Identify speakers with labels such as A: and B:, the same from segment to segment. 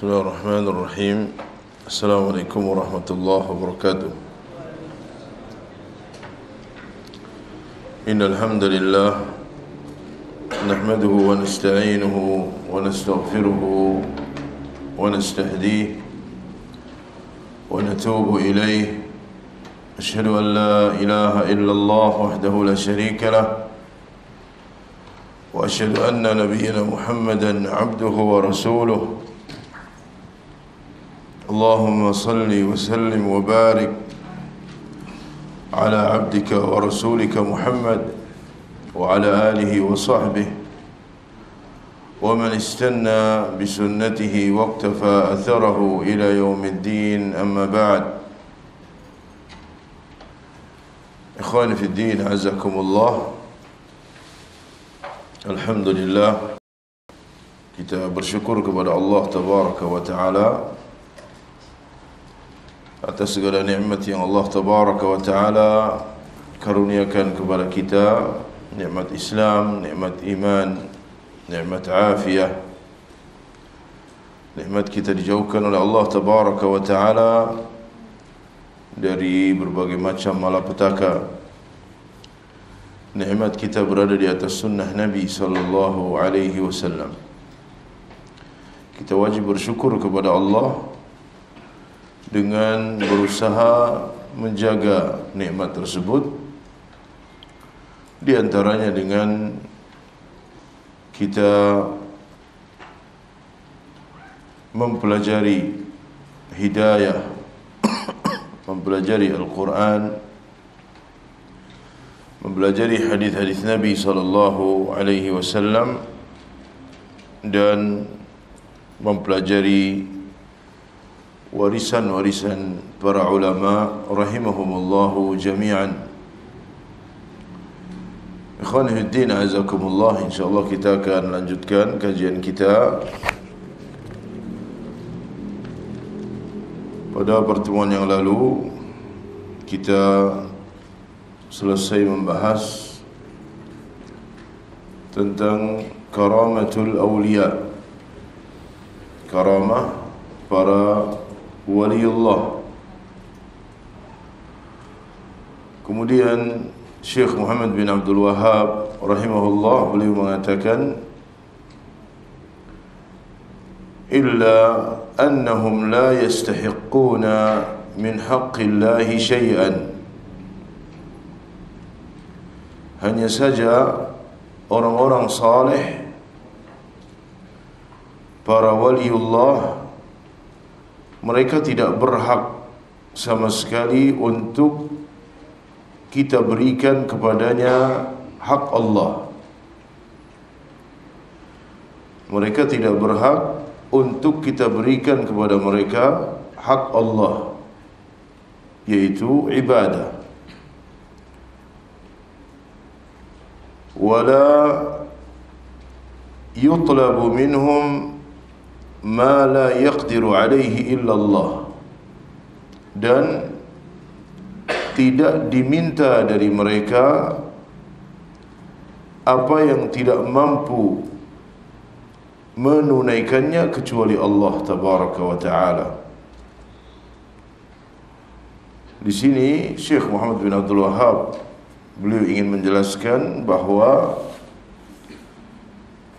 A: Bismillahirrahmanirrahim. Assalamualaikum warahmatullahi wabarakatuh. Innal hamdalillah nahmaduhu wa nasta'inuhu wa nastaghfiruhu wa nastahdihi wa natubu ilayhi. Ashhadu an la ilaha illallah wahdahu la sharika lah wa ashhadu anna nabiyyana Muhammadan 'abduhu wa rasuluhu. Allahumma salli wa sallim wa barik ala abdika wa rasulika Muhammad wa ala alihi wa sahbihi wa man istanna bi sunnatihi wa iqtafa atharahu ila yaumiddin, amma ba'd. Ikhwani fi din, azakumullah. Alhamdulillah, kita bersyukur kepada Allah tabaraka wa ta'ala atas segala nikmat yang Allah tabaraka wa ta'ala karuniakan kepada kita, nikmat Islam, nikmat iman, nikmat afiyah, nikmat kita dijauhkan oleh Allah tabaraka wa ta'ala dari berbagai macam malapetaka, nikmat kita berada di atas sunnah Nabi sallallahu alaihi wasallam. Kita wajib bersyukur kepada Allah dengan berusaha menjaga nikmat tersebut, di antaranya dengan kita mempelajari hidayah, mempelajari Al-Quran, mempelajari hadis-hadis Nabi sallallahu alaihi wasallam, dan mempelajari warisan-warisan para ulama rahimahumullahu jami'an. Ikhwani fiddin, azakumullah. InsyaAllah kita akan lanjutkan kajian kita. Pada pertemuan yang lalu kita selesai membahas tentang karamatul awliya, karamah para waliullah. Kemudian Syekh Muhammad bin Abdul Wahhab rahimahullah, beliau mengatakan, illa annahum la yastahiqquna min haqqillahi syai'an. Hanya saja orang-orang saleh, para waliullah, mereka tidak berhak sama sekali untuk kita berikan kepadanya hak Allah. Mereka tidak berhak untuk kita berikan kepada mereka hak Allah, yaitu ibadah. Wala yutlabu minhum ma la yaqdiru alaihi illallah, dan tidak diminta dari mereka apa yang tidak mampu menunaikannya kecuali Allah tabaraka wa ta'ala. Di sini Syekh Muhammad bin Abdul Wahhab, beliau ingin menjelaskan bahawa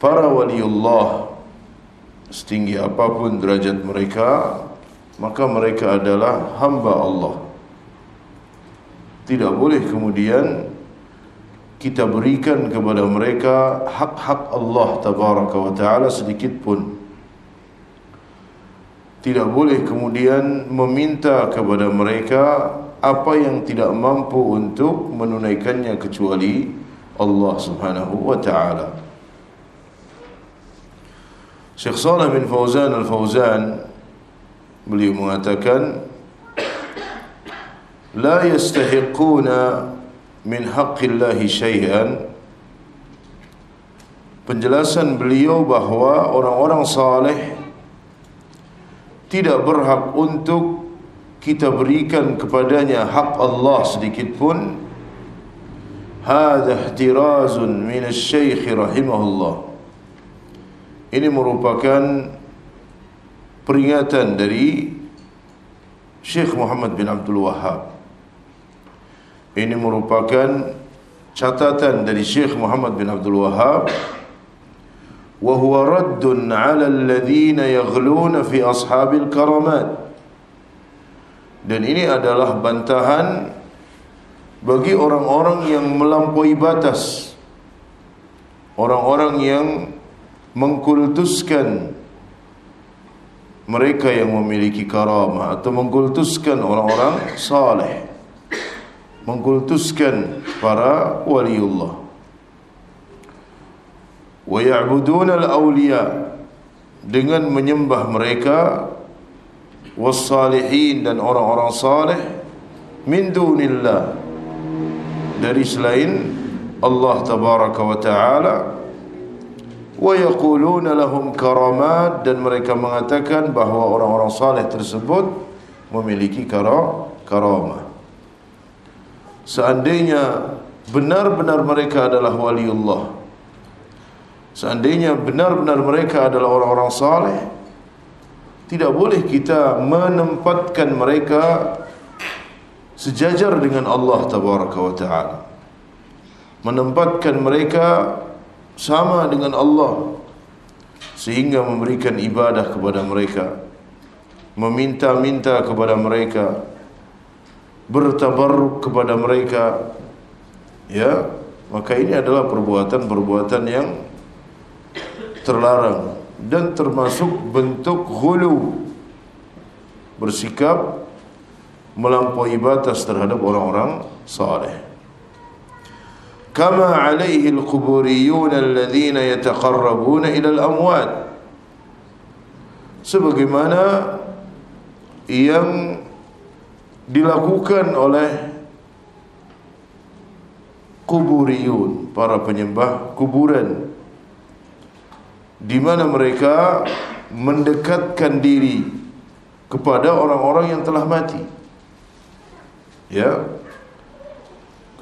A: para waliullah, setinggi apapun derajat mereka, maka mereka adalah hamba Allah. Tidak boleh kemudian kita berikan kepada mereka hak-hak Allah tabaraka wa ta'ala sedikit pun. Tidak boleh kemudian meminta kepada mereka apa yang tidak mampu untuk menunaikannya kecuali Allah subhanahu wa ta'ala. Syekh Shalih bin Fauzan al-Fauzan, beliau mengatakan, la yastahiquna min haqqillahi syai'an. Penjelasan beliau bahawa orang-orang saleh tidak berhak untuk kita berikan kepadanya hak Allah sedikit pun. Hadha ihtirazun min asy-syaikh rahimahullah. Ini merupakan peringatan dari Syekh Muhammad bin Abdul Wahhab. Ini merupakan catatan dari Syekh Muhammad bin Abdul Wahhab, wa huwa raddun 'ala alladhina yaghluna fi ashabil karamat. Dan ini adalah bantahan bagi orang-orang yang melampaui batas, orang-orang yang mengkultuskan mereka yang memiliki karamah, atau mengkultuskan orang-orang saleh, mengkultuskan para waliullah. Wa ya'buduna al-awliya, dengan menyembah mereka, was-salihin, dan orang-orang saleh, min dunillah, dari selain Allah tabaraka wa ta'ala. Wa yaquluna lahum karamat, dan mereka mengatakan bahawa orang-orang saleh tersebut memiliki karamah. Seandainya benar-benar mereka adalah waliullah, seandainya benar-benar mereka adalah orang-orang saleh, tidak boleh kita menempatkan mereka sejajar dengan Allah tabaraka wa ta'ala, menempatkan mereka sama dengan Allah, sehingga memberikan ibadah kepada mereka, meminta-minta kepada mereka, bertabarruk kepada mereka, ya, maka ini adalah perbuatan-perbuatan yang terlarang dan termasuk bentuk ghulu, bersikap melampaui batas terhadap orang-orang saleh. Kama alaihi al-quburiyun alladhina yataqarrabuna ila al-amwat, sebagaimana yang dilakukan oleh kuburiyun, para penyembah kuburan, di mana mereka mendekatkan diri kepada orang-orang yang telah mati, ya,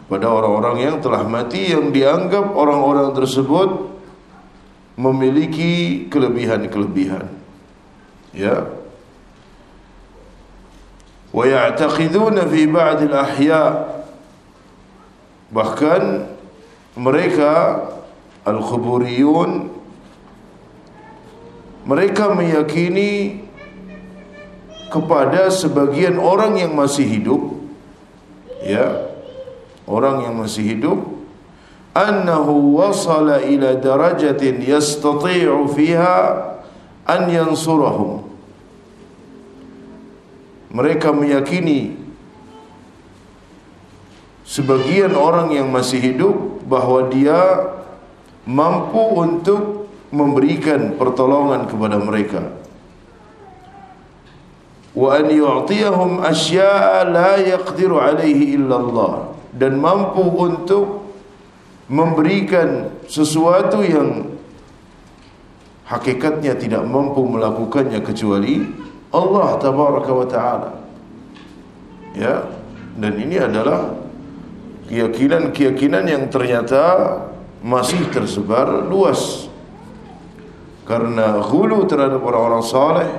A: kepada orang-orang yang telah mati, yang dianggap orang-orang tersebut memiliki kelebihan-kelebihan, ya. Wa ya'taqiduna fi ba'd al-ahya, bahkan mereka al-quburiyun, mereka meyakini kepada sebagian orang yang masih hidup, ya, orang yang masih hidup, annahu wasala ila darajatin yastati'u fiha an yansurahum. Mereka meyakini sebagian orang yang masih hidup bahawa dia mampu untuk memberikan pertolongan kepada mereka, wa an yu'tiyahum asya'a la yaqdiru alaihi illa Allah, dan mampu untuk memberikan sesuatu yang hakikatnya tidak mampu melakukannya kecuali Allah tabaraka wa ta'ala, ya. Dan ini adalah keyakinan-keyakinan yang ternyata masih tersebar luas, karena ghulu terhadap orang-orang saleh,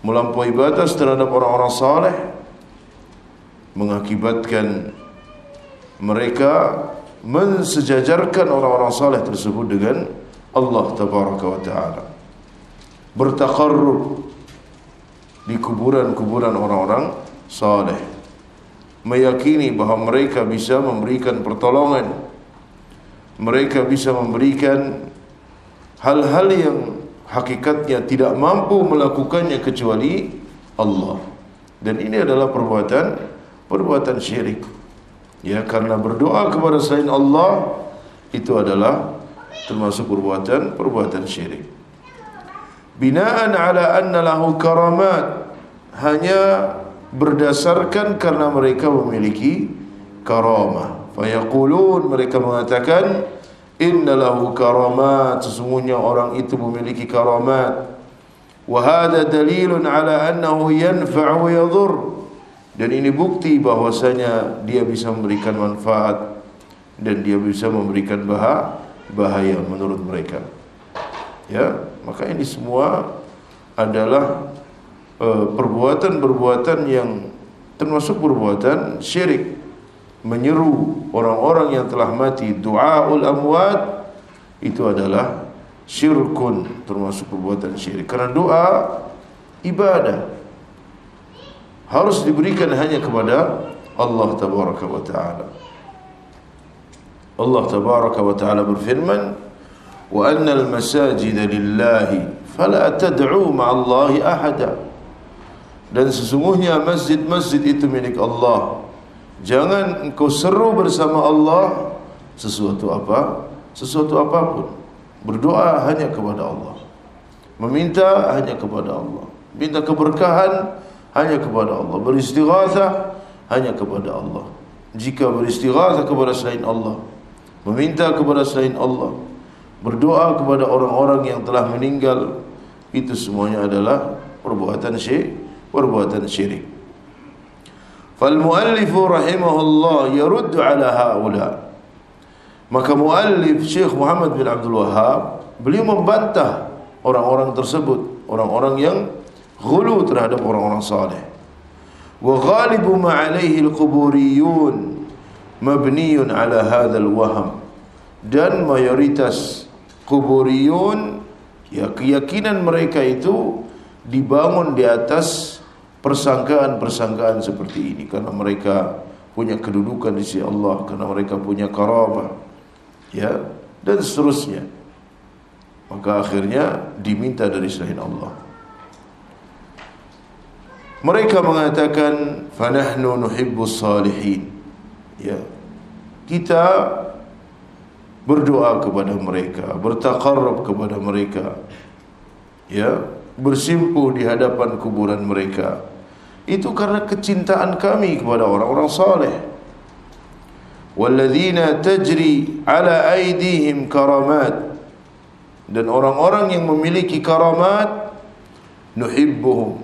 A: melampaui batas terhadap orang-orang saleh, mengakibatkan mereka mensejajarkan orang-orang saleh tersebut dengan Allah tabaraka wa ta'ala, bertaqarrub di kuburan-kuburan orang-orang saleh, meyakini bahawa mereka bisa memberikan pertolongan, mereka bisa memberikan hal-hal yang hakikatnya tidak mampu melakukannya kecuali Allah. Dan ini adalah perbuatan syirik, ya, karena berdoa kepada selain Allah itu adalah termasuk perbuatan syirik. Binaan ala anna lahu karamat, hanya berdasarkan karena mereka memiliki karamah. Fayaqulun, mereka mengatakan, inna lahu karamat, sesungguhnya orang itu memiliki karamat. Wa hadha dalilun ala annahu yanfa'u wa yadhur, dan ini bukti bahwasanya dia bisa memberikan manfaat dan dia bisa memberikan bahaya menurut mereka, ya. Maka ini semua adalah perbuatan-perbuatan yang termasuk perbuatan syirik, menyeru orang-orang yang telah mati. Du'aul amwat itu adalah syirkun, termasuk perbuatan syirik. Karena doa ibadah harus diberikan hanya kepada Allah tabaraka wa ta'ala. Allah tabaraka wa ta'ala berfirman, wa annal masajida lillahi fala tad'u ma'allahi ahada. Dan sesungguhnya masjid-masjid itu milik Allah, jangan engkau seru bersama Allah sesuatu apapun. Berdoa hanya kepada Allah, meminta hanya kepada Allah, minta keberkahan hanya kepada Allah, beristighatsah hanya kepada Allah. Jika beristighatsah kepada selain Allah, meminta kepada selain Allah, berdoa kepada orang-orang yang telah meninggal, itu semuanya adalah perbuatan syirik. Fal muallifu rahimahullah yaruddu ala haula. Maka muallif Syekh Muhammad bin Abdul Wahhab, beliau membantah orang-orang tersebut, orang-orang yang ghulu terhadap orang-orang saleh. Wa ghalibu ma alaihi al-quburiyun mabniyun ala hadzal waham. Dan mayoritas kuburiyun, ya, keyakinan mereka itu dibangun di atas persangkaan-persangkaan seperti ini, karena mereka punya kedudukan di sisi Allah, karena mereka punya karamah, ya, dan seterusnya. Maka akhirnya diminta dari selain Allah. Mereka mengatakan, fanahnu nuhibbus salihin, ya, kita berdoa kepada mereka, bertaqarrub kepada mereka, ya, bersimpuh di hadapan kuburan mereka. Itu karena kecintaan kami kepada orang-orang saleh. Walladzina tajri ala aidihim karamat. Dan orang-orang yang memiliki karamat, nuhibbuhum,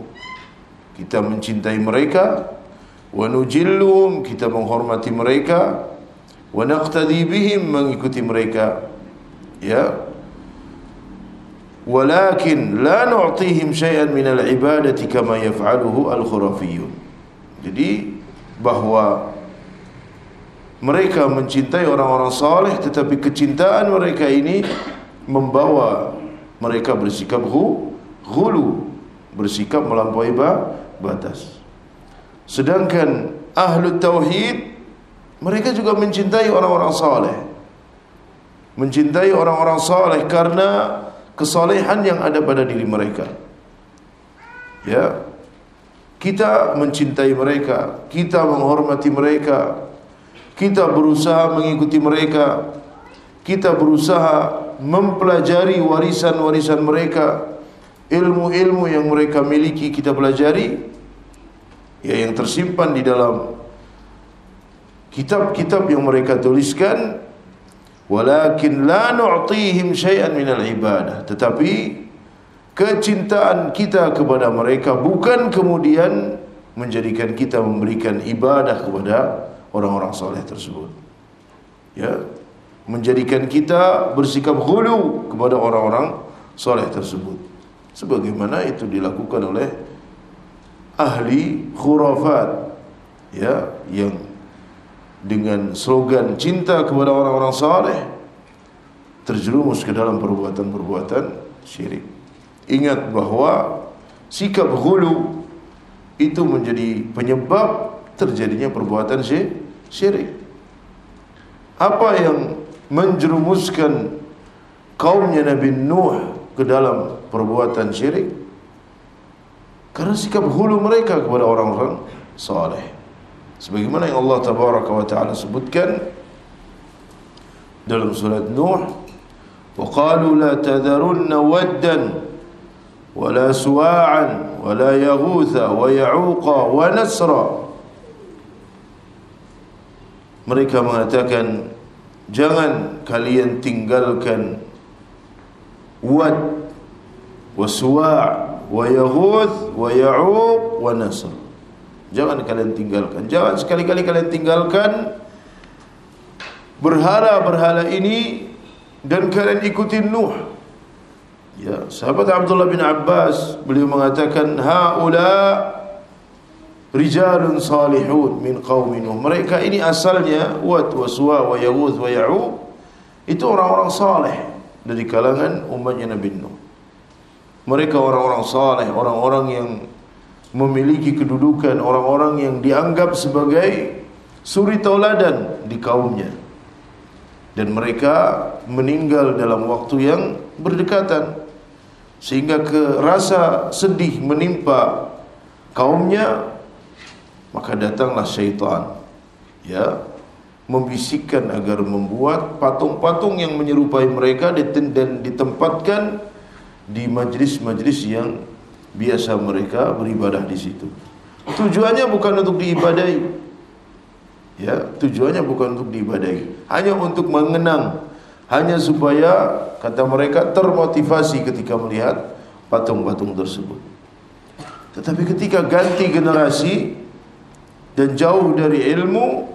A: kita mencintai mereka, wa nujilluhum, kita menghormati mereka, wa naqtadi bihim, mengikuti mereka, ya. Walakin la nu'tihim syai'an minal ibadati kama yaf'aluhu al-khurafiyun. Jadi bahwa mereka mencintai orang-orang saleh, tetapi kecintaan mereka ini membawa mereka bersikap ghulu, bersikap melampaui batas. Sedangkan ahlu tauhid, mereka juga mencintai orang-orang saleh, mencintai orang-orang saleh karena kesalehan yang ada pada diri mereka. Ya, kita mencintai mereka, kita menghormati mereka, kita berusaha mengikuti mereka, kita berusaha mempelajari warisan-warisan mereka, ilmu-ilmu yang mereka miliki kita pelajari, ya, yang tersimpan di dalam kitab-kitab yang mereka tuliskan. Walakin la nu'tihim syai'an minal ibadah. Tetapi kecintaan kita kepada mereka bukan kemudian menjadikan kita memberikan ibadah kepada orang-orang saleh tersebut, ya, menjadikan kita bersikap ghulu kepada orang-orang saleh tersebut, sebagaimana itu dilakukan oleh ahli khurafat, ya, yang dengan slogan cinta kepada orang-orang saleh terjerumus ke dalam perbuatan-perbuatan syirik. Ingat bahwa sikap ghulu itu menjadi penyebab terjadinya perbuatan syirik. Apa yang menjerumuskan kaumnya Nabi Nuh ke dalam perbuatan syirik? Karena sikap ghulu mereka kepada orang-orang saleh. Sebagaimana yang Allah tabaraka wa ta'ala sebutkan dalam surat Nuh, wa qalu la tadharunna waddan wa la suwa'an wa la yaghutha wa ya'uqa wa nasra. Mereka mengatakan, jangan kalian tinggalkan Wad wa Suwa' wa Yaghuth wa Ya'uq wa Nasr. Jangan kalian tinggalkan, jangan sekali-kali kalian tinggalkan berhala-berhala ini dan kalian ikuti Nuh. Ya, sahabat Abdullah bin Abbas, beliau mengatakan, haula rijalun salihun min qaumi Nuh. Mereka ini asalnya Wad wa Suwa wa Yaghuth wa Ya'uq, itu orang-orang saleh dari kalangan umatnya Nabi Nuh. Mereka orang-orang saleh, orang-orang yang memiliki kedudukan, orang-orang yang dianggap sebagai suri tauladan di kaumnya. Dan mereka meninggal dalam waktu yang berdekatan, sehingga rasa sedih menimpa kaumnya. Maka datanglah syaitan, ya, membisikkan agar membuat patung-patung yang menyerupai mereka dan ditempatkan di majlis-majlis yang biasa mereka beribadah di situ. Tujuannya bukan untuk diibadahi, ya, tujuannya bukan untuk diibadahi, hanya untuk mengenang, hanya supaya, kata mereka, termotivasi ketika melihat patung-patung tersebut. Tetapi ketika ganti generasi dan jauh dari ilmu,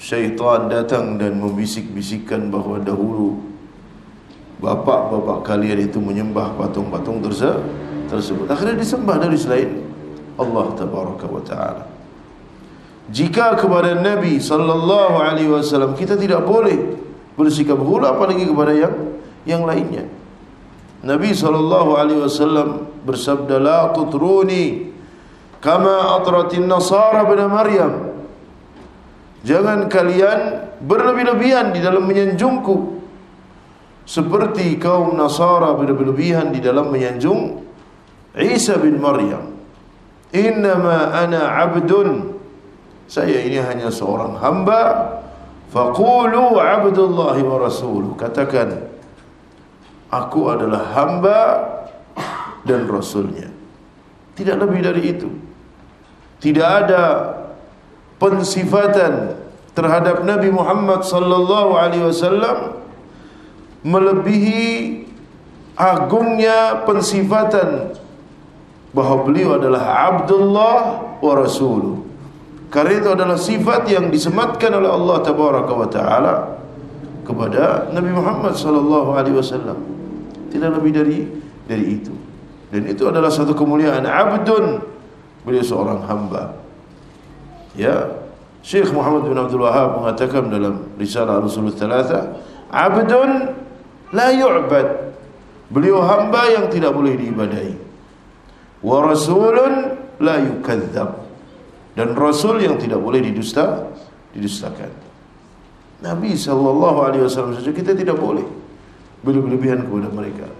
A: syaitan datang dan membisik-bisikkan bahawa dahulu bapak-bapak kalian itu menyembah patung-patung tersebut. Akhirnya disembah dari selain Allah tabaraka wa ta'ala. Jika kepada Nabi sallallahu alaihi wasallam kita tidak boleh bersikap hulu, apalagi kepada yang lainnya. Nabi sallallahu alaihi wasallam bersabda, la tutruni kama atratin nasara bin Maryam. Jangan kalian berlebih-lebihan di dalam menyanjungku, seperti kaum Nasara berlebihan di dalam menyanjung Isa bin Maryam. Innama ana abdun, saya ini hanya seorang hamba. Faqulu abdullahi wa rasuluh, katakan aku adalah hamba dan rasulnya. Tidak lebih dari itu. Tidak ada pensifatan terhadap Nabi Muhammad sallallahu alaihi wasallam melebihi agungnya pensifatan bahawa beliau adalah Abdullah wa Rasuluh. Karena itu adalah sifat yang disematkan oleh Allah tabaraka wa ta'ala kepada Nabi Muhammad sallallahu alaihi wasallam. Tidak lebih dari itu. Dan itu adalah satu kemuliaan. Abdun, beliau seorang hamba. Ya, Syekh Muhammad bin Abdul Wahhab mengatakan dalam Risalah Al-Usul Thalatha, abdun la yu'bad, beliau hamba yang tidak boleh diibadahi. Wa rasulun la yukadzab, dan rasul yang tidak boleh didustakan. Nabi sallallahu alaihi wasallam saja kita tidak boleh berlebihan kepada mereka.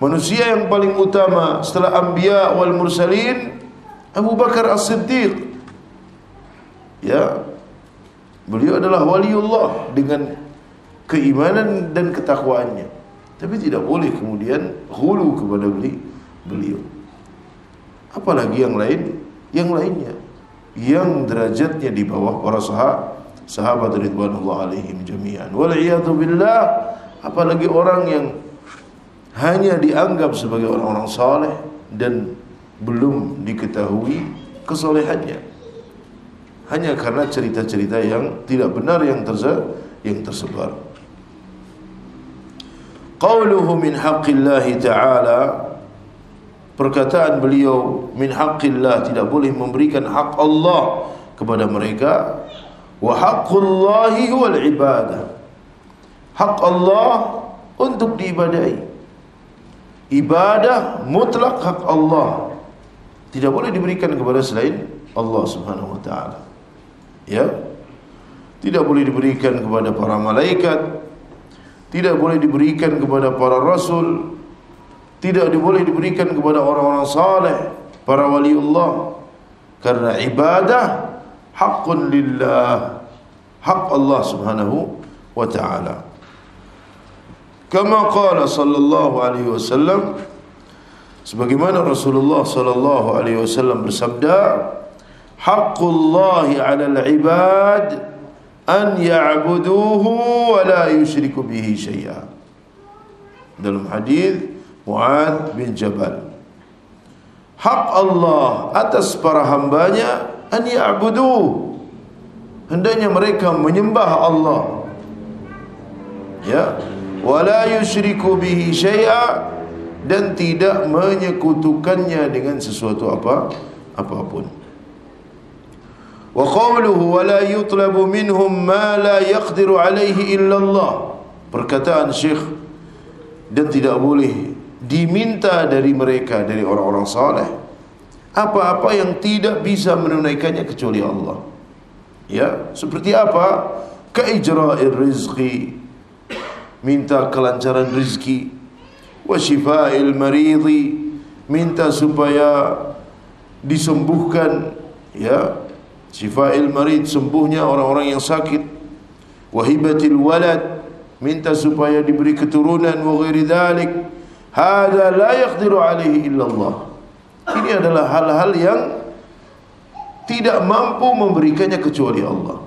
A: Manusia yang paling utama setelah anbiya wal mursalin, Abu Bakar As-Siddiq. Ya, beliau adalah waliullah dengan keimanan dan ketakwaannya. Tapi tidak boleh kemudian ghulu kepada beliau. Apalagi yang lainnya yang derajatnya di bawah para sahabat ridwanullah alaihim jami'an. Wal iyadu billah, apalagi orang yang hanya dianggap sebagai orang-orang saleh dan belum diketahui kesolehannya, hanya karena cerita-cerita yang tidak benar yang tersebar. Qauluhu min haqqillahi ta'ala, perkataan beliau min haqqillah, tidak boleh memberikan hak Allah kepada mereka. Wa haqqullahi huwal ibadah, hak Allah untuk diibadahi. Ibadah mutlak hak Allah, tidak boleh diberikan kepada selain Allah subhanahu wa ta'ala. Ya, tidak boleh diberikan kepada para malaikat, tidak boleh diberikan kepada para rasul, tidak boleh diberikan kepada orang-orang saleh, para waliullah. Karena ibadah haqqun lillah, hak Allah subhanahu wa ta'ala. Kama qala sallallahu alaihi wasallam, sebagaimana Rasulullah sallallahu alaihi wasallam bersabda, haqqullahi 'alal 'ibad an ya'buduhu wa la yusyriku bihi syai'a. Dalam hadis Mu'adz bin Jabal, hak Allah atas para hambanya an ya'buduhu, hendaknya mereka menyembah Allah, ya, wa la yusyriku bihi syai'a, dan tidak menyekutukannya dengan sesuatu apapun. Wa qawluhu wa la yutlabu minhum ma la yaqdiru alaihi illa Allah, perkataan Syekh, dan tidak boleh diminta dari mereka, dari orang-orang saleh, apa-apa yang tidak bisa menunaikannya kecuali Allah. Ya, seperti apa? Kaijra'ir rizqi, minta kelancaran rizki, wa syifa'il maridi, minta supaya disembuhkan, ya, syifa'il marid, sembuhnya orang-orang yang sakit, wa hibatil walad, minta supaya diberi keturunan, wa ghairi dzalik. Hada la yaqdiru alaihi illa Allah. Ini adalah hal-hal yang tidak mampu memberikannya kecuali Allah.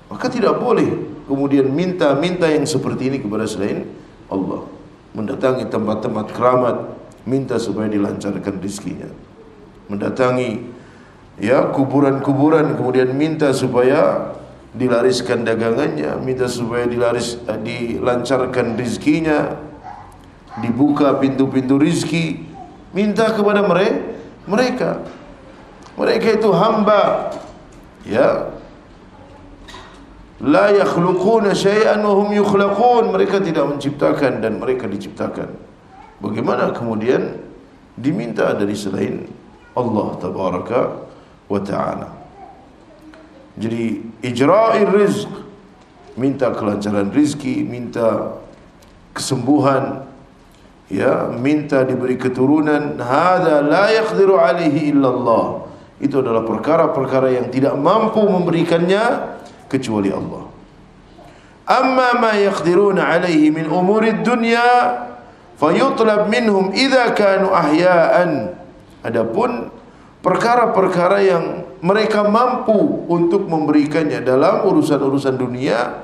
A: Maka tidak boleh kemudian minta-minta yang seperti ini kepada selain Allah. Mendatangi tempat-tempat keramat, minta supaya dilancarkan rizkinya. Mendatangi, ya, kuburan-kuburan, kemudian minta supaya dilariskan dagangannya, minta supaya dilancarkan rizkinya, dibuka pintu-pintu rizki. Minta kepada mereka itu hamba, ya, la yakhluquna syai'an wa hum yukhlaqun, mereka tidak menciptakan dan mereka diciptakan. Bagaimana kemudian diminta dari selain Allah tabaraka wa ta'ala? Jadi ijra'ir rizq, minta kelancaran rizki, minta kesembuhan, ya, minta diberi keturunan. Hadza la yaqdiru alaihi illallah, itu adalah perkara-perkara yang tidak mampu memberikannya kecuali Allah. Amma ma yaqdiruna alaihi min umurid dunya fayutlab minhum idza kanu ahya'an. Adapun perkara-perkara yang mereka mampu untuk memberikannya dalam urusan-urusan dunia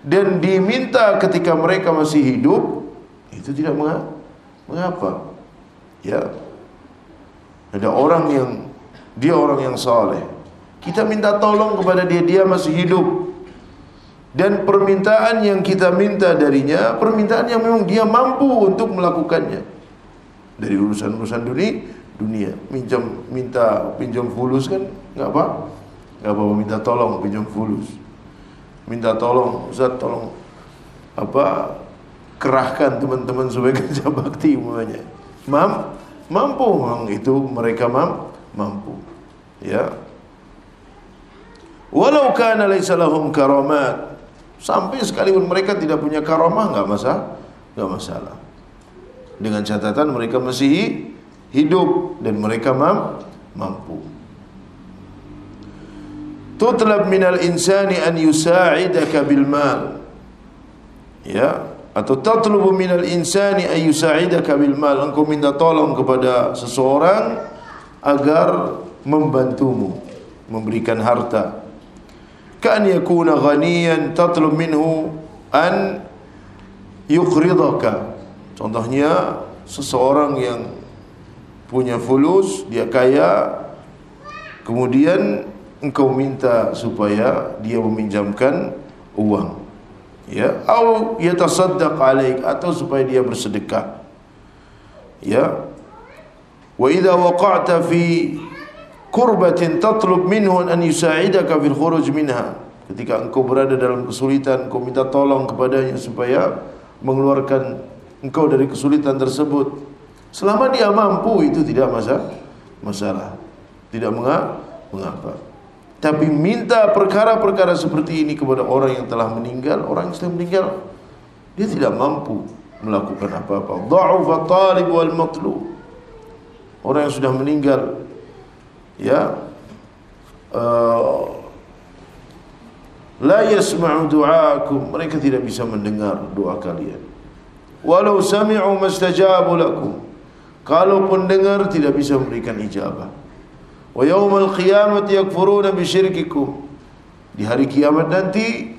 A: dan diminta ketika mereka masih hidup, itu tidak mengapa. Ya, ada orang yang dia orang yang saleh, kita minta tolong kepada dia masih hidup, dan permintaan yang kita minta darinya permintaan yang memang dia mampu untuk melakukannya. Dari urusan-urusan dunia, pinjam fulus kan enggak apa, minta tolong pinjam fulus, minta tolong Ustaz, tolong kerahkan teman-teman supaya kerja bakti umpamanya. Mampu memang itu, mereka mampu, ya. Walau kana laisa lahum karamat, sampai sekalipun mereka tidak punya karamah, enggak masalah. Dengan catatan mereka masih hidup dan mereka mampu. Tutlab minal insani an yusa'idaka bil mal, ya, atau tatlubu minal insani an yusa'idaka bil mal, engkau minta tolong kepada seseorang agar membantumu, memberikan harta. Kan yakuna ghaniyan tatlub minhu an yuqridaka. Contohnya seseorang yang punya fulus, dia kaya, kemudian engkau minta supaya dia meminjamkan uang, ya, atau yatasaddaq alaik, atau supaya dia bersedekah, ya. Wa idza waqa'ta fi kurbatin tatlub minhu an yusa'idaka fil khuruj minha, ketika engkau berada dalam kesulitan, engkau minta tolong kepadanya supaya mengeluarkan engkau dari kesulitan tersebut. Selama dia mampu, itu tidak masalah, tidak mengapa. Tapi minta perkara-perkara seperti ini kepada orang yang telah meninggal, orang yang sudah meninggal, dia tidak mampu melakukan apa-apa. Dha'ufa talib wal matlub, orang yang sudah meninggal, ya, la yasma'u du'aakum, mereka tidak bisa mendengar doa kalian. Walau sami'u mastajabu lakum, kalaupun dengar tidak bisa memberikan ijabah. Wa yaumal qiyamati yakfuruna bisyirkikum, di hari kiamat nanti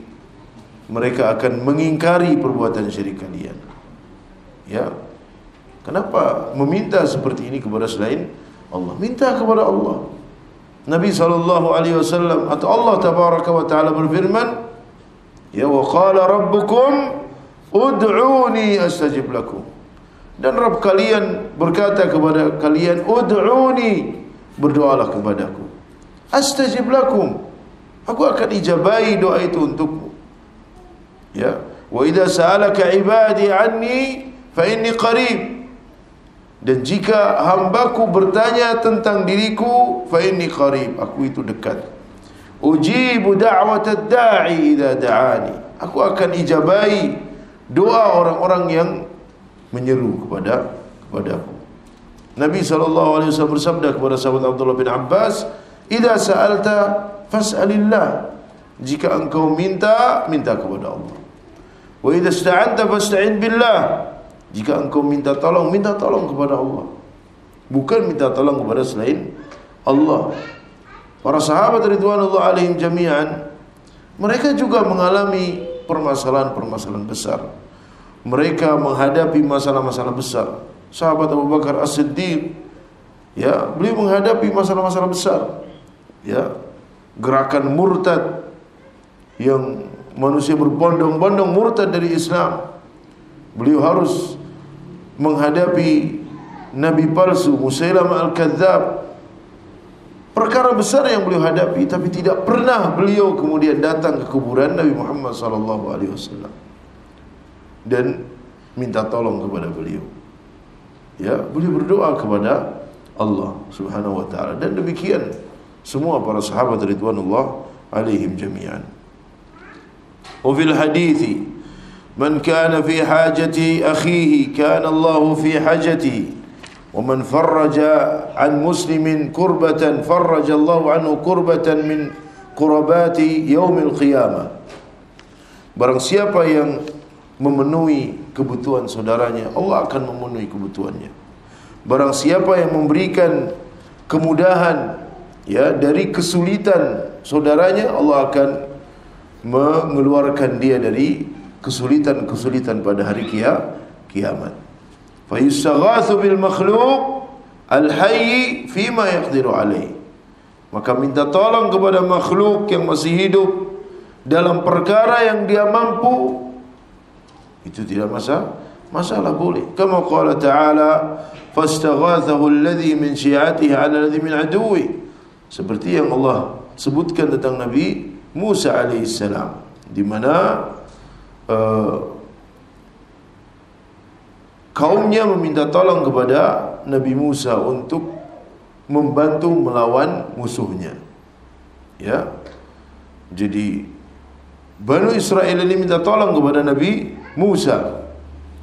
A: mereka akan mengingkari perbuatan syirik kalian. Ya, kenapa meminta seperti ini kepada selain Allah? Minta kepada Allah. Nabi SAW atau Allah tabaraka wa ta'ala berfirman, ya, wa qala rabbukum ud'uni astajib lakum. Dan Rabb kalian berkata kepada kalian, ud'uni, berdoalah kepadaku, astajib lakum, aku akan ijabahi doa itu untukmu. Ya, wa idza sa'alaka ibadi anni fa inni qarib. Dan jika hambaku bertanya tentang diriku, fa inni qarib, aku itu dekat. Ujibu da'watad da'i idza da'ani, aku akan ijabahi doa orang-orang yang menyeru kepadaku. Nabi SAW bersabda kepada sahabat Abdullah bin Abbas, idza sa'alta fas'alillah, jika engkau minta, minta kepada Allah. Wa idza ista'anta fasta'in billah, jika engkau minta tolong, minta tolong kepada Allah, bukan minta tolong kepada selain Allah. Para sahabat ridwanullah alaihim jami'an, mereka juga mengalami permasalahan-permasalahan besar. Mereka menghadapi masalah-masalah besar. Sahabat Abu Bakar As-Siddiq, ya, beliau menghadapi masalah-masalah besar. Ya, gerakan murtad yang manusia berbondong-bondong murtad dari Islam. Beliau harus menghadapi nabi palsu Musailamah Al-Kadzab. Perkara besar yang beliau hadapi, tapi tidak pernah beliau kemudian datang ke kuburan Nabi Muhammad SAW dan minta tolong kepada beliau. Ya, beliau berdoa kepada Allah Subhanahu wa taala, dan demikian semua para sahabat ridwanullah alaihim jami'an. Wa fil hadithi, man kana fi hajati akhihi kana Allah fi hajatihi, wa man farraja an muslimin kurbatan farraja Allah anhu kurbatan min kurabati yaumil qiyamah. Barang siapa yang memenuhi kebutuhan saudaranya, Allah akan memenuhi kebutuhannya. Barang siapa yang memberikan kemudahan, ya, dari kesulitan saudaranya, Allah akan mengeluarkan dia dari kesulitan-kesulitan pada hari kiamat. Fa yustaghatsu bil makhluq al hayy fima yaqdiru alaih, maka minta tolong kepada makhluk yang masih hidup dalam perkara yang dia mampu, itu tidak masalah, boleh. Kama qala ta'ala, fastaghathahu alladhi min syi'atihi 'ala alladhi min aduwwi, seperti yang Allah sebutkan tentang Nabi Musa alaihissalam, di mana kaumnya meminta tolong kepada Nabi Musa untuk membantu melawan musuhnya. Ya, jadi Banu Israel ini minta tolong kepada Nabi Musa,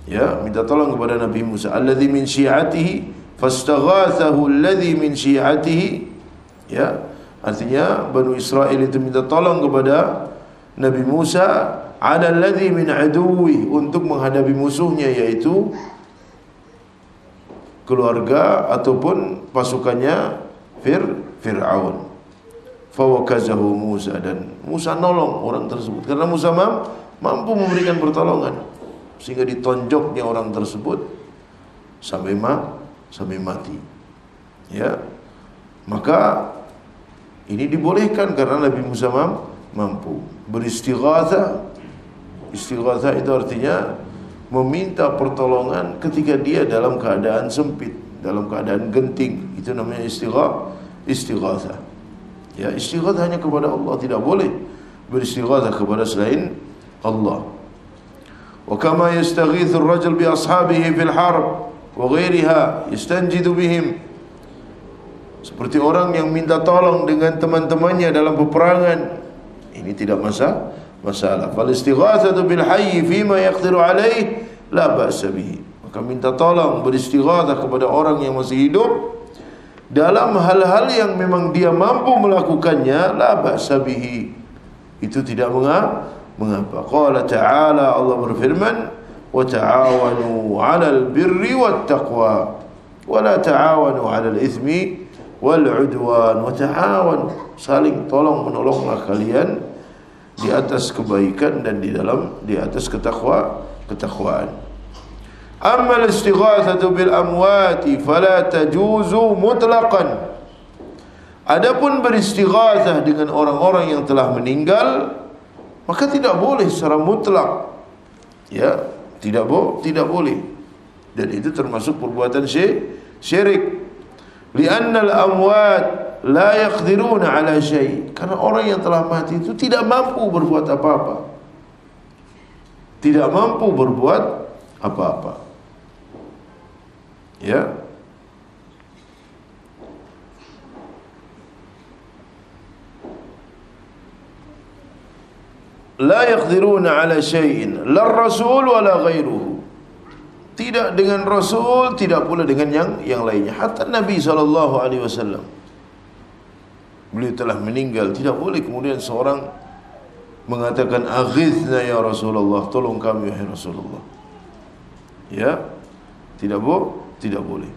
A: ya, minta tolong kepada Nabi Musa. Alladhi min syi'atihi fastaghathahu alladhi min syi'atihi, ya, artinya Banu Israel itu minta tolong kepada Nabi Musa ala alladhi min aduwwi, untuk menghadapi musuhnya, yaitu keluarga ataupun pasukannya Fir'aun. Fawakazahu Musa, dan Musa nolong orang tersebut karena Musa mampu memberikan pertolongan, sehingga ditonjoknya orang tersebut sampai mati. Ya, maka ini dibolehkan karena Nabi Musa mampu beristighatsah. Istighatsah itu artinya meminta pertolongan ketika dia dalam keadaan sempit, dalam keadaan genting. Itu namanya istighatsah. Ya, istighatsah hanya kepada Allah, tidak boleh beristighatsah kepada selain Allah. Wa kama yastaghithu ar-rajul bi ashabihi fil harb wa ghairiha yastanjidu bihim, seperti orang yang minta tolong dengan teman-temannya dalam peperangan, ini tidak masalah. Fal istighatsatu bil hayy fima yaqdiru alaih la ba'sa bihi, maka minta tolong beristighatsah kepada orang yang masih hidup dalam hal-hal yang memang dia mampu melakukannya, la ba'sa bihi, itu tidak mengapa. Qala ta'ala, Allah berfirman, wa ta'awanu 'alal birri wat taqwa wa la ta'awanu 'alal itsmi wal 'udwan. Wa ta'awanu, saling tolong menolonglah kalian di atas kebaikan dan di atas ketakwaan. Amma al-istighatsatu bil amwati fala tajuzu mutlaqan. Adapun beristighatsah dengan orang-orang yang telah meninggal, maka tidak boleh secara mutlak. Ya, tidak boleh. Dan itu termasuk perbuatan syirik. Li'annal amwat la yaqdiruna ala syai'. Karena orang yang telah mati itu tidak mampu berbuat apa-apa. Tidak mampu berbuat apa-apa. Ya. La yaqdiruna ala syai'in, la rasul wala ghairuhu. Tidak dengan Rasul, tidak pula dengan yang lainnya. Hatta Nabi SAW, beliau telah meninggal. Tidak boleh kemudian seorang mengatakan aghithna ya Rasulullah, tolong kami wahai Rasulullah. Ya, tidak boleh.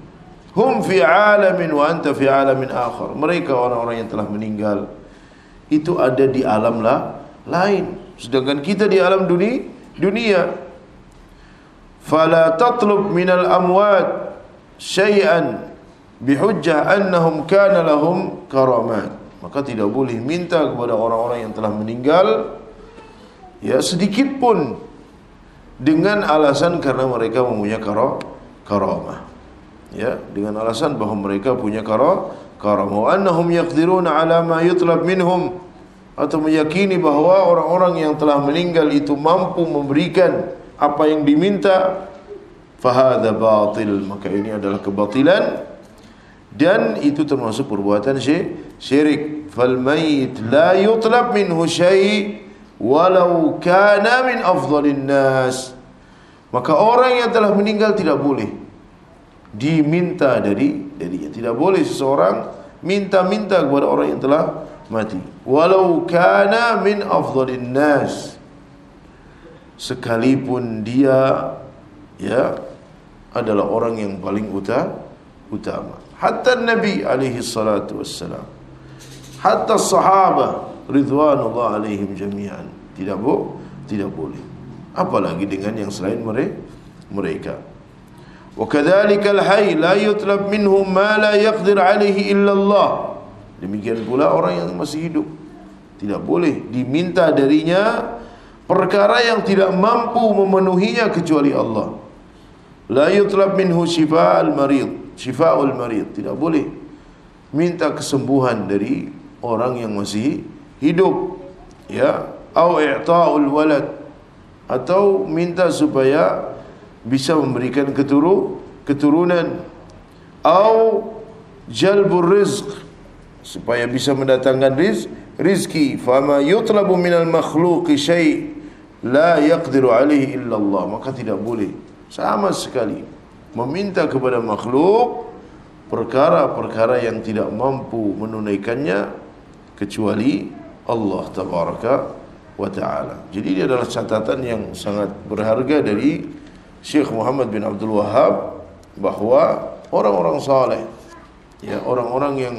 A: Hum fi alamin wa anta fi alamin akhar. Mereka orang-orang yang telah meninggal itu ada di alam lain, sedangkan kita di alam dunia. Fala tatlub minal amwat syai'an bihujjah annahum kana lahum karamat. Maka tidak boleh minta kepada orang-orang yang telah meninggal ya sedikit pun dengan alasan karena mereka mempunyai karamah. Ya, dengan alasan bahawa mereka punya karamah. Wa annahum yaqdiruna ala ma yutlab minhum, atau meyakini bahawa orang-orang yang telah meninggal itu mampu memberikan apa yang diminta. Fahadha batil, maka ini adalah kebatilan dan itu termasuk perbuatan syirik. Fal mayyit la yutlab minhu syai' walau kana min afdhalin nas. Maka orang yang telah meninggal tidak boleh diminta darinya. Tidak boleh seseorang minta-minta kepada orang yang telah mati, walau kana min afdhalin nas, sekalipun dia ya adalah orang yang paling utama. Hatta Nabi alaihi salatu wassalam, hatta sahabah ridwanullah alaihim jami'an, tidak boleh. Apalagi dengan yang selain mereka. Wa kadzalikal hayy la yutlab minhu ma la yaqdir alaihi illa Allah. Demikian pula orang yang masih hidup tidak boleh diminta darinya perkara yang tidak mampu memenuhinya kecuali Allah. La yutlab minhu shifa'ul marid, tidak boleh minta kesembuhan dari orang yang masih hidup, ya, au i'ta'ul walad, atau minta supaya bisa memberikan keturunan, au jalbur rizq, supaya bisa mendatangkan rizki. Fama yutlabu minal makhluqi syai' la yaqdiru alaihi illa Allah. Maka tidak boleh sama sekali meminta kepada makhluk perkara-perkara yang tidak mampu menunaikannya kecuali Allah tabaraka wa ta'ala. Jadi ini adalah catatan yang sangat berharga dari Syekh Muhammad bin Abdul Wahhab, bahawa orang-orang saleh, ya, orang-orang yang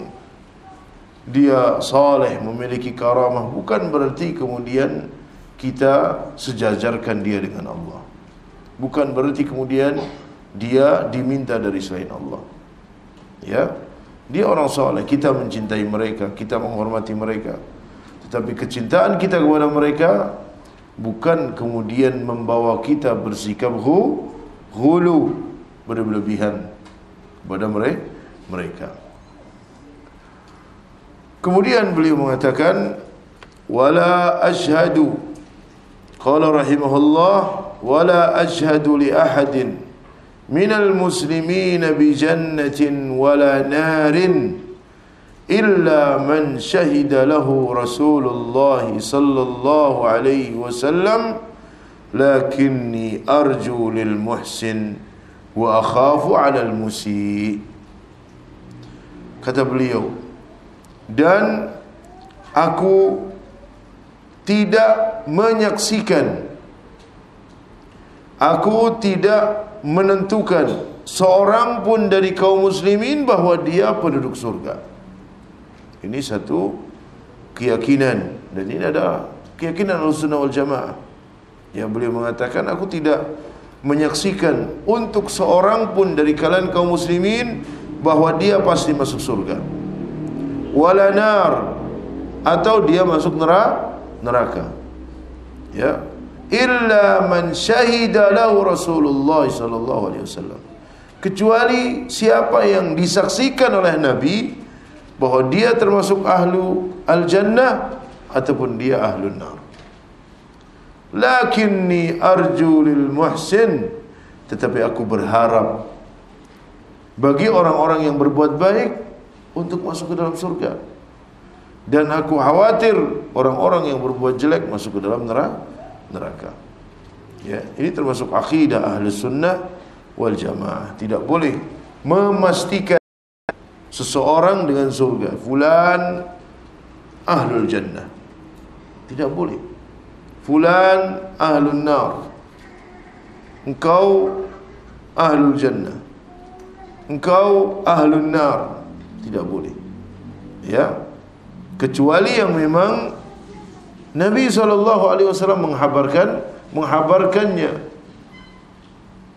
A: dia saleh, memiliki karamah, bukan berarti kemudian kita sejajarkan dia dengan Allah. Bukan berarti kemudian dia diminta dari selain Allah. Ya, dia orang saleh, kita mencintai mereka, kita menghormati mereka. Tetapi kecintaan kita kepada mereka bukan kemudian membawa kita bersikap ghulu, berlebihan kepada mereka. Kemudian beliau mengatakan, wala ashhadu, qala rahimahullah, wala ashhadu li ahadin minal muslimin bi jannatin wala narin illa man syahida lahu Rasulullah sallallahu alaihi wasallam, lakinni arju lil muhsin wa akhafu ala al musii. Kata beliau, dan aku tidak menyaksikan, aku tidak menentukan seorang pun dari kaum muslimin bahawa dia penduduk surga. Ini satu keyakinan, dan ini ada keyakinan Ahlussunnah wal Jamaah. Yang beliau mengatakan, aku tidak menyaksikan untuk seorang pun dari kalangan kaum muslimin bahawa dia pasti masuk surga, wala nar, atau dia masuk neraka. Ya, illa man syahida lahu Rasulullah sallallahu alaihi wasallam, kecuali siapa yang disaksikan oleh Nabi bahwa dia termasuk ahlu al-jannah ataupun dia ahlun nar. Lakinni arju lil muhsin, tetapi aku berharap bagi orang-orang yang berbuat baik untuk masuk ke dalam surga, dan aku khawatir orang-orang yang berbuat jelek masuk ke dalam neraka. Ya, ini termasuk akidah ahli sunnah wal jamaah. Tidak boleh memastikan seseorang dengan surga, fulan ahlul jannah, tidak boleh. Fulan ahlun nar, engkau ahlul jannah, engkau ahlun nar, tidak boleh. Ya, kecuali yang memang Nabi SAW menghabarkannya.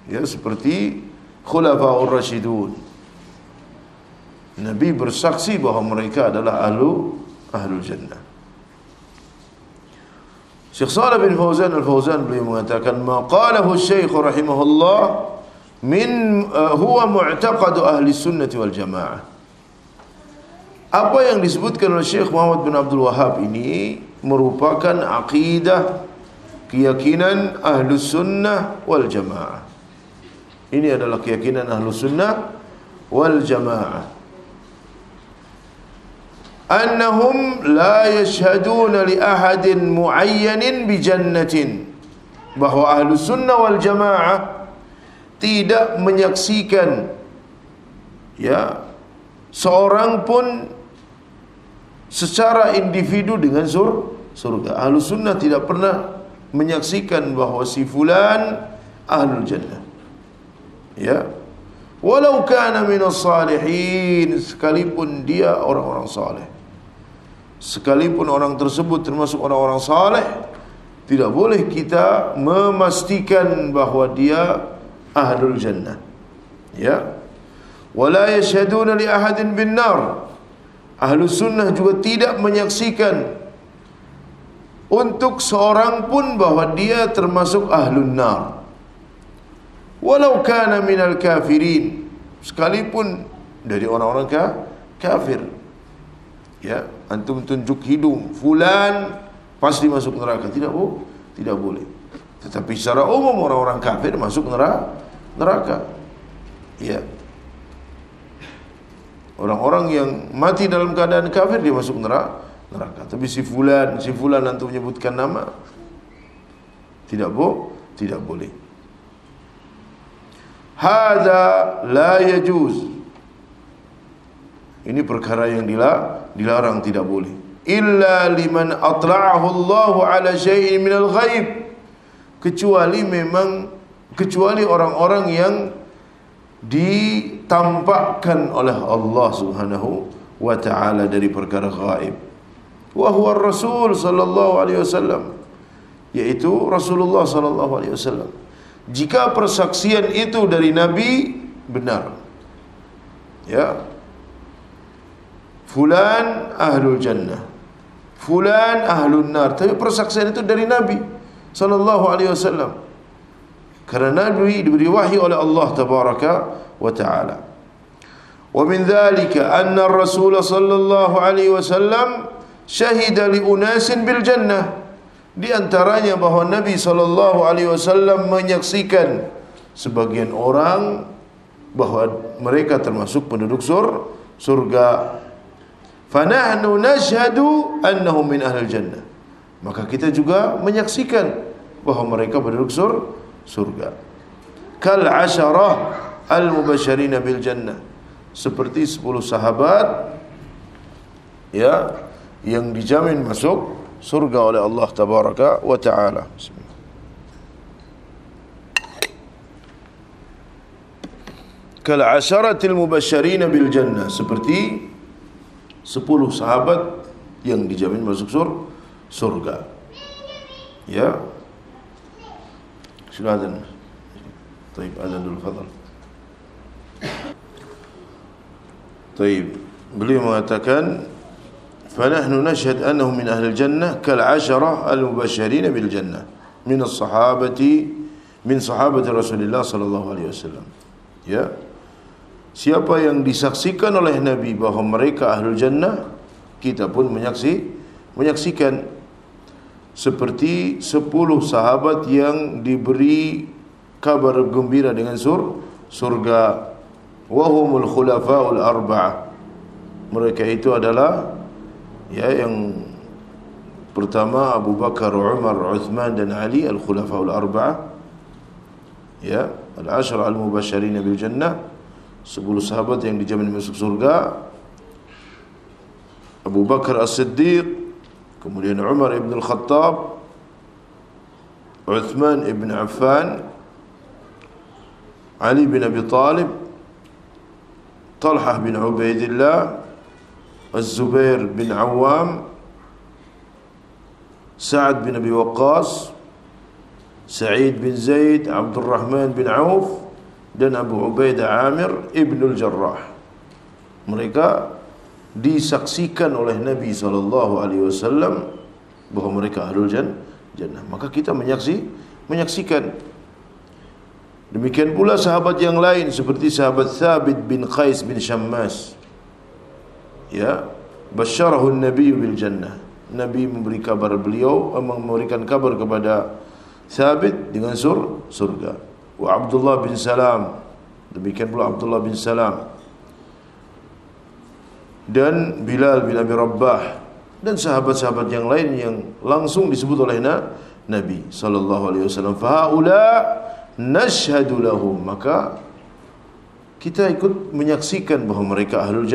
A: Ya, seperti Khulafaur Rasyidun, Nabi bersaksi bahawa mereka adalah ahlul jannah. Syekh Shalih bin Fauzan Al-Fauzan beliau mengatakan, ma qalahu Syekh rahimahullah huwa mu'taqadu ahli sunnati wal jamaah. Apa yang disebutkan oleh Syekh Muhammad bin Abdul Wahhab ini merupakan akidah, keyakinan ahli sunnah wal jamaah. Ini adalah keyakinan ahli sunnah wal jamaah. Annahum la yashhaduna li ahadin muayyanin bi jannatin, bahwa ahli sunnah wal jamaah tidak menyaksikan ya seorang pun secara individu dengan surga. Ahli sunnah tidak pernah menyaksikan bahawa si fulan ahlul jannah. Ya, walau kana minas salihin, sekalipun dia orang-orang saleh, sekalipun orang tersebut termasuk orang-orang saleh, tidak boleh kita memastikan bahawa dia ahlul jannah. Ya, wala yashhaduna li ahadin bin nar. Ahlu sunnah juga tidak menyaksikan untuk seorang pun bahawa dia termasuk ahlun nar, walau kana minal kafirin, sekalipun dari orang-orang kafir. Ya, antum tunjuk hidung, fulan pasti masuk neraka, tidak boleh. Tetapi secara umum orang-orang kafir masuk neraka. Ya, orang-orang yang mati dalam keadaan kafir dia masuk neraka. Tapi si fulan antum menyebutkan nama, tidak boleh. Hada la yajuz, ini perkara yang dilarang, tidak boleh. Illa liman atla'ahu Allah ala syai'in minal ghaib, kecuali orang-orang yang ditampakkan oleh Allah Subhanahu wa ta'ala dari perkara gaib. Wa huwa Rasul sallallahu alaihi wasallam, yaitu Rasulullah sallallahu alaihi wasallam. Jika persaksian itu dari Nabi benar, ya, fulan ahlul jannah, fulan ahlun nar, tapi persaksian itu dari Nabi sallallahu alaihi wasallam, karena Nabi diberi wahyu oleh Allah tabaraka wa taala. Wa min dzalika anna ar-rasul sallallahu alaihi wasallam syahida li unasin bil jannah. Di antaranya bahawa Nabi sallallahu alaihi wasallam menyaksikan sebagian orang bahawa mereka termasuk penduduk surga. Fanahnu nashhadu annahum min ahlil jannah, maka kita juga menyaksikan bahawa mereka penduduk surga. Kal asyarah al mubasysyirin bil jannah, seperti 10 sahabat ya yang dijamin masuk surga oleh Allah tabaraka wa taala. Kal asyaratil mubasysyirin bil jannah, seperti 10 sahabat yang dijamin masuk surga. Ya, sudah azan. Baik, azan dulu, fadhal. Baik, beliau mengatakan فنحن نشهد أنهم من أهل الجنة كالعشرة المبشرين بالجنة. min as-sahabati min sahabati Rasulullah sallallahu alaihi wasallam. Ya. Siapa yang disaksikan oleh Nabi bahawa mereka ahlul jannah, kita pun menyaksikan seperti 10 sahabat yang diberi kabar gembira dengan surga. Wahumul khulafaul arba'ah. Mereka itu adalah yang pertama Abu Bakar, Umar, Uthman dan Ali, al-khulafaul arba'ah. Al-ashra al-mubasysyirin bil jannah, 10 sahabat yang dijamin masuk surga. Abu Bakar As-Siddiq, kemudian Umar ibn al-Khattab, Uthman ibn Affan, Ali bin Abi Talib, Talhah bin Ubaidillah, Az-Zubair bin Awam, Sa'ad bin Abi Waqqas, Sa'id bin Zaid, Abdul Rahman bin Auf, dan Abu Ubaidah Amir ibn al-Jarrah. Mereka disaksikan oleh Nabi SAW bahawa mereka ahlul jannah. Maka kita menyaksikan. Demikian pula sahabat yang lain seperti sahabat Thabit bin Qais bin Shammas. Basyarahu an-nabiy bil jannah. Nabi memberikan kabar kepada Thabit dengan surga. Wa Abdullah bin Salam, demikian pula Abdullah bin Salam, dan Bilal bin Abi Rabbah, dan sahabat-sahabat yang lain yang langsung disebut oleh Nabi sallallahu alaihi wasallam. Fa haula nashhadu lahum, maka kita ikut menyaksikan bahawa mereka ahlul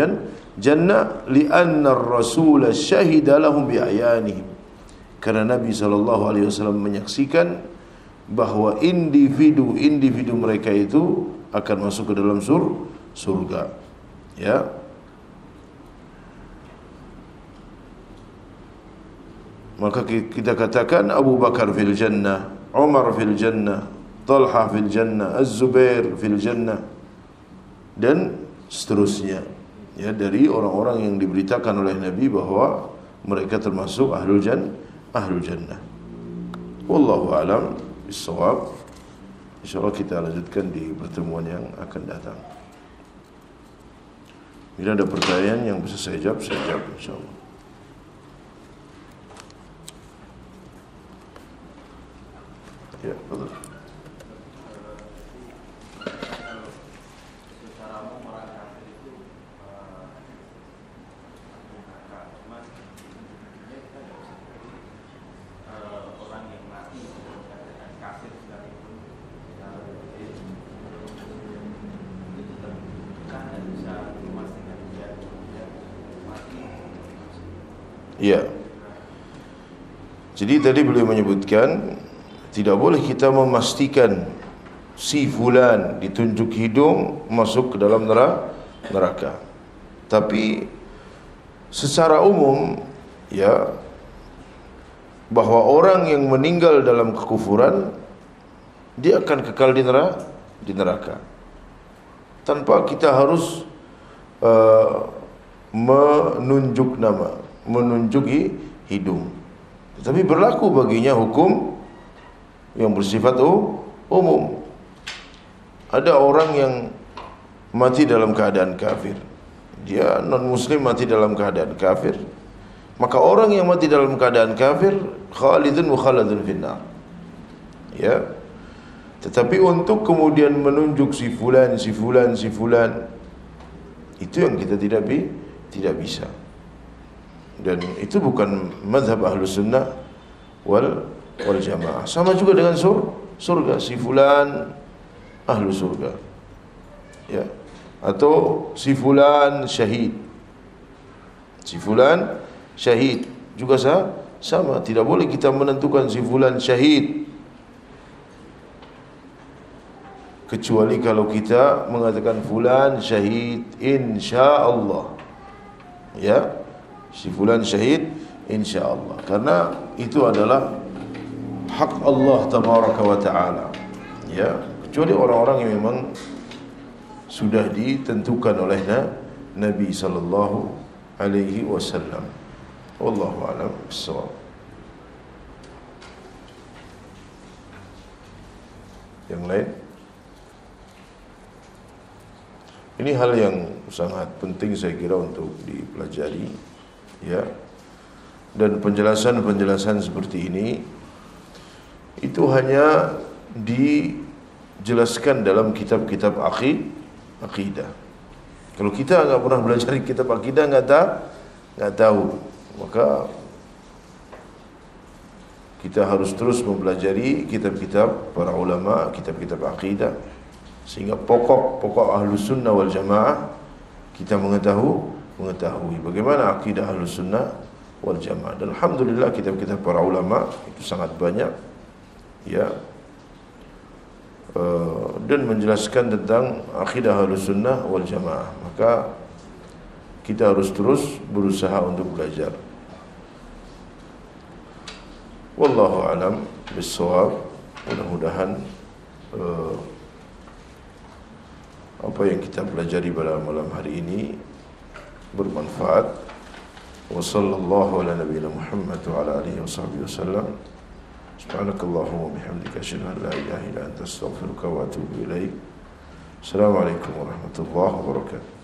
A: jannah li'anna ar-rasul syahida lahum bi'ayanihim, karena Nabi sallallahu alaihi wasallam menyaksikan bahawa individu mereka itu akan masuk ke dalam surga. Maka kita katakan Abu Bakar fil jannah, Umar fil jannah, Talha fil jannah, Az-Zubair fil jannah, dan seterusnya. Dari orang-orang yang diberitakan oleh Nabi bahawa mereka termasuk ahlul jannah. Wallahu a'lam bissawab. InsyaAllah kita lanjutkan di pertemuan yang akan datang. Bila ada pertanyaan yang bisa saya jawab insyaAllah. Ya, betul. Ya. Jadi tadi beliau menyebutkan tidak boleh kita memastikan si fulan ditunjuk hidung masuk ke dalam neraka. Tapi secara umum bahawa orang yang meninggal dalam kekufuran dia akan kekal di neraka. Tanpa kita harus menunjuki hidung. Tetapi berlaku baginya hukum yang bersifat umum. Ada orang yang mati dalam keadaan kafir, dia non-muslim mati dalam keadaan kafir, maka orang yang mati dalam keadaan kafir khalidun mukhalladun finnar. Tetapi untuk kemudian menunjuk si fulan itu yang kita tidak bisa. Dan itu bukan mazhab Ahlus Sunnah wal Jamaah. Sama juga dengan surga, si fulan ahlu surga. Atau si fulan syahid. Si fulan syahid juga sama. Tidak boleh kita menentukan si fulan syahid kecuali kalau kita mengatakan fulan syahid insyaallah. Si fulan syahid insyaallah, karena itu adalah hak Allah tabaraka wa taala. Kecuali orang-orang yang memang sudah ditentukan oleh Nabi sallallahu alaihi wasallam. Wallahu a'lam bissawab. yang lain? Ini hal yang sangat penting saya kira untuk dipelajari, ya. Dan penjelasan-penjelasan seperti ini itu hanya dijelaskan dalam kitab-kitab akidah. Kalau kita enggak pernah belajar kitab akidah, enggak tahu, maka kita harus terus mempelajari kitab-kitab para ulama, kitab-kitab akidah, sehingga pokok-pokok Ahlus Sunnah wal Jamaah kita mengetahui bagaimana akidah Ahlus Sunnah wal Jamaah. Dan alhamdulillah kitab-kitab para ulama itu sangat banyak, ya, dan menjelaskan tentang akidah Ahlus Sunnah wal Jamaah. Maka kita harus terus berusaha untuk belajar. Wallahu a'lam bissawab. Mudah-mudahan apa yang kita pelajari pada malam hari ini bermanfaat. Wa sallallahu ala nabiyina Muhammad wa ala alihi washabbihi wasallam. Subhanakallahumma wa bihamdika asyhadu an la ilaha illa anta astaghfiruka wa atubu ilaik. Assalamualaikum warahmatullahi wabarakatuh.